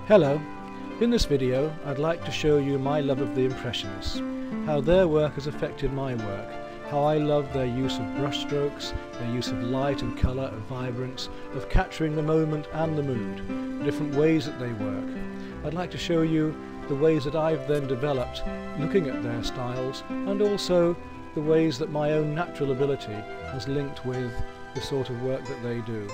Hello, in this video I'd like to show you my love of the Impressionists, how their work has affected my work, how I love their use of brushstrokes, their use of light and colour, of vibrance, of capturing the moment and the mood, the different ways that they work. I'd like to show you the ways that I've then developed looking at their styles, and also the ways that my own natural ability has linked with the sort of work that they do.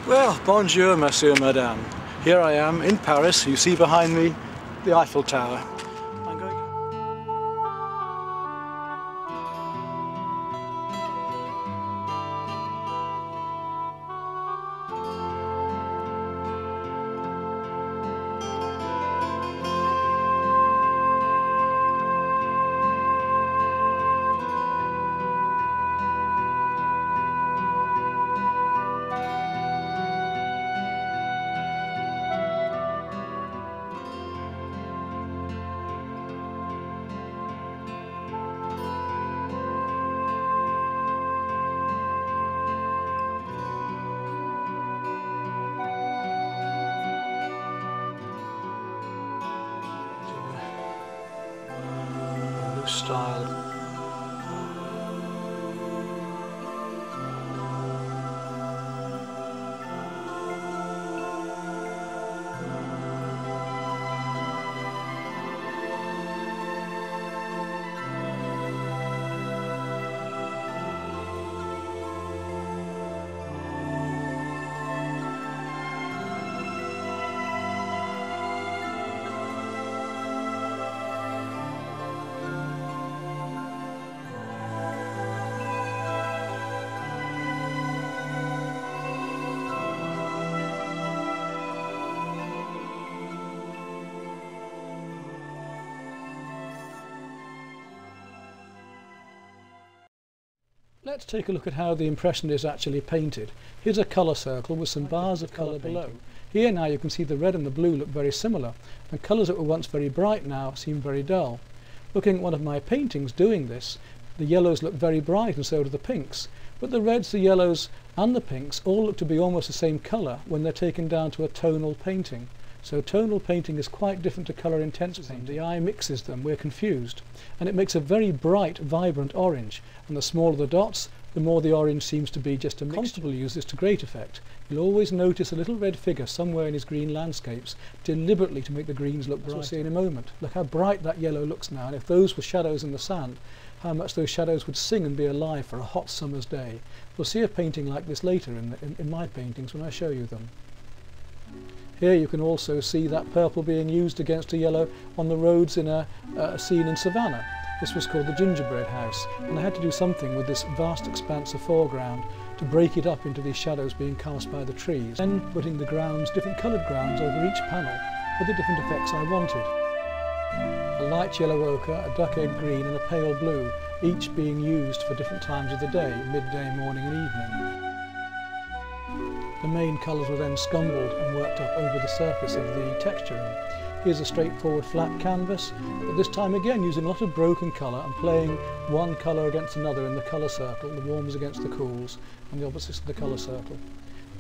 Well, bonjour, monsieur, madame. Here I am in Paris. You see behind me the Eiffel Tower. Style. Let's take a look at how the impression is actually painted. Here's a colour circle with some bars of colour below. Here now you can see the red and the blue look very similar, and colours that were once very bright now seem very dull. Looking at one of my paintings doing this, the yellows look very bright and so do the pinks, but the reds, the yellows and the pinks all look to be almost the same colour when they're taken down to a tonal painting. So tonal painting is quite different to colour intense painting. The eye mixes them, we're confused, and it makes a very bright, vibrant orange, and the smaller the dots, the more the orange seems to be just a mixture. Constable uses this to great effect. You'll always notice a little red figure somewhere in his green landscapes, deliberately to make the greens look bright. We'll see in a moment. Look how bright that yellow looks now, and if those were shadows in the sand, how much those shadows would sing and be alive for a hot summer's day. We'll see a painting like this later in my paintings when I show you them. Here you can also see that purple being used against a yellow on the roads in a scene in Savannah. This was called the Gingerbread House, and I had to do something with this vast expanse of foreground to break it up into these shadows being cast by the trees, then putting the grounds, different coloured grounds, over each panel for the different effects I wanted. A light yellow ochre, a duck egg green and a pale blue, each being used for different times of the day, midday, morning and evening. The main colours were then scumbled and worked up over the surface of the texturing. Here's a straightforward flat canvas, but this time again using a lot of broken colour and playing one colour against another in the colour circle, the warms against the cools and the opposites of the colour circle.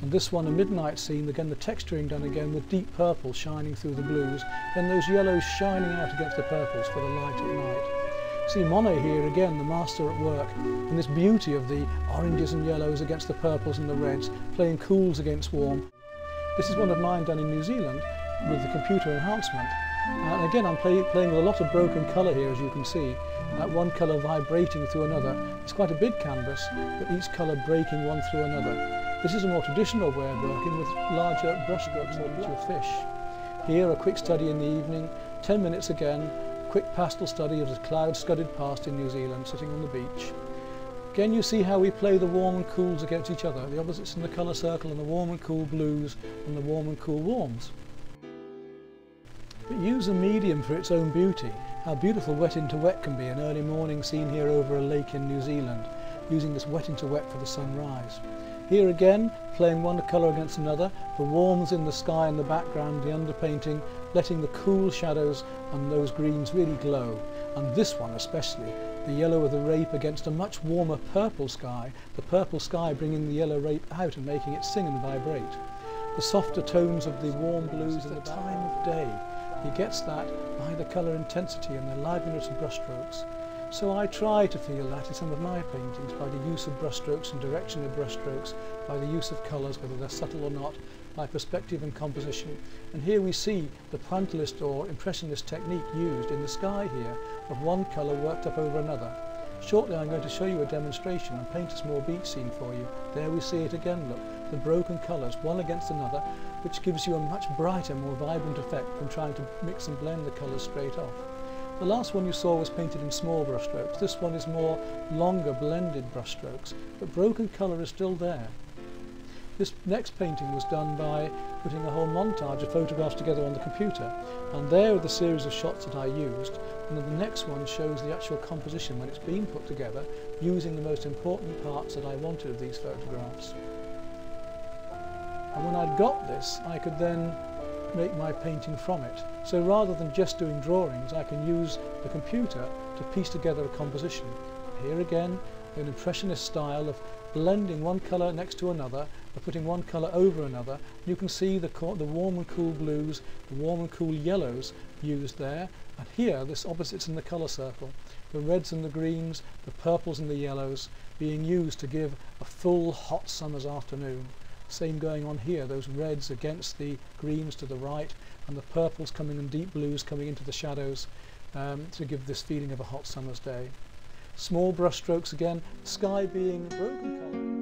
And this one, a midnight scene, again the texturing done again with deep purple shining through the blues, then those yellows shining out against the purples for the light at night. See Monet here again, the master at work, and this beauty of the oranges and yellows against the purples and the reds, playing cools against warm. This is one of mine done in New Zealand with the computer enhancement. And again I'm playing with a lot of broken colour here, as you can see, one colour vibrating through another. It's quite a big canvas, but each colour breaking one through another. This is a more traditional way of working with larger brushstrokes or little fish. Here a quick study in the evening, 10 minutes again, quick pastel study of the clouds scudded past in New Zealand, sitting on the beach. Again you see how we play the warm and cools against each other, the opposites in the colour circle and the warm and cool blues and the warm and cool warms. But use a medium for its own beauty. How beautiful wet into wet can be, an early morning scene here over a lake in New Zealand, using this wet into wet for the sunrise. Here again, playing one colour against another, the warms in the sky in the background, the underpainting, letting the cool shadows and those greens really glow. And this one especially, the yellow of the rape against a much warmer purple sky, the purple sky bringing the yellow rape out and making it sing and vibrate. The softer tones of the warm blues in the time of day. He gets that by the colour intensity and the liveliness of brushstrokes. So I try to feel that in some of my paintings by the use of brushstrokes and direction of brushstrokes, by the use of colours, whether they're subtle or not, by perspective and composition. And here we see the pointillist or impressionist technique used in the sky here, of one colour worked up over another. Shortly I'm going to show you a demonstration and paint a small beach scene for you. There we see it again, look, the broken colours, one against another, which gives you a much brighter, more vibrant effect than trying to mix and blend the colours straight off. The last one you saw was painted in small brushstrokes. This one is more longer blended brushstrokes, but broken colour is still there. This next painting was done by putting a whole montage of photographs together on the computer, and there are the series of shots that I used, and then the next one shows the actual composition when it's been put together using the most important parts that I wanted of these photographs. And when I'd got this, I could then make my painting from it. So rather than just doing drawings, I can use the computer to piece together a composition. Here again, an impressionist style of blending one colour next to another, of putting one colour over another. You can see the warm and cool blues, the warm and cool yellows used there, and here this opposites in the colour circle, the reds and the greens, the purples and the yellows being used to give a full hot summer's afternoon. Same going on here, those reds against the greens to the right and the purples coming and deep blues coming into the shadows to give this feeling of a hot summer's day. Small brush strokes again, sky being broken colour.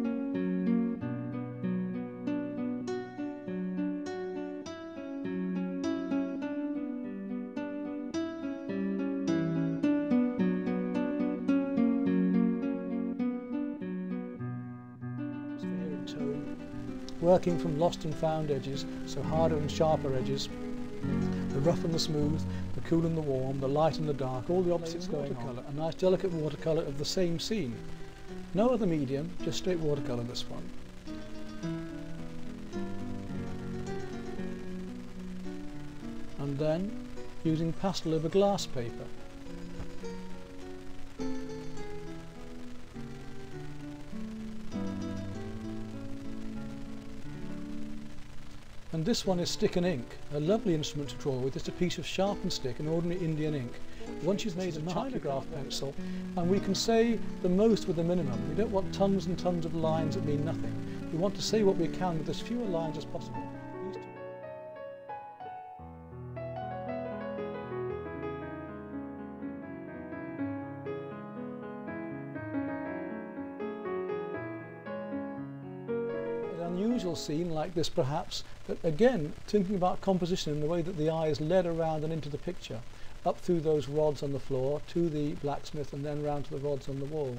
Working from lost and found edges, so harder and sharper edges, the rough and the smooth, the cool and the warm, the light and the dark, all the opposites going on. A nice delicate watercolour of the same scene. No other medium, just straight watercolour this one. And then using pastel over glass paper. And this one is stick and ink, a lovely instrument to draw with, just a piece of sharpened stick, an ordinary Indian ink. Once you've made a chinagraph pencil, and we can say the most with the minimum. We don't want tons and tons of lines that mean nothing. We want to say what we can with as fewer lines as possible. Unusual scene like this perhaps, but again thinking about composition in the way that the eye is led around and into the picture, up through those rods on the floor to the blacksmith and then round to the rods on the wall.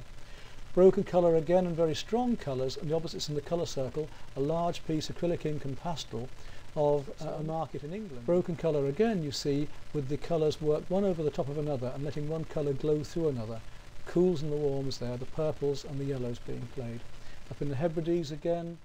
Broken colour again and very strong colours, and the opposites in the colour circle, a large piece of acrylic ink and pastel of a market in England. Broken colour again you see with the colours worked one over the top of another and letting one colour glow through another. The cools and the warms there, the purples and the yellows being played. Up in the Hebrides again,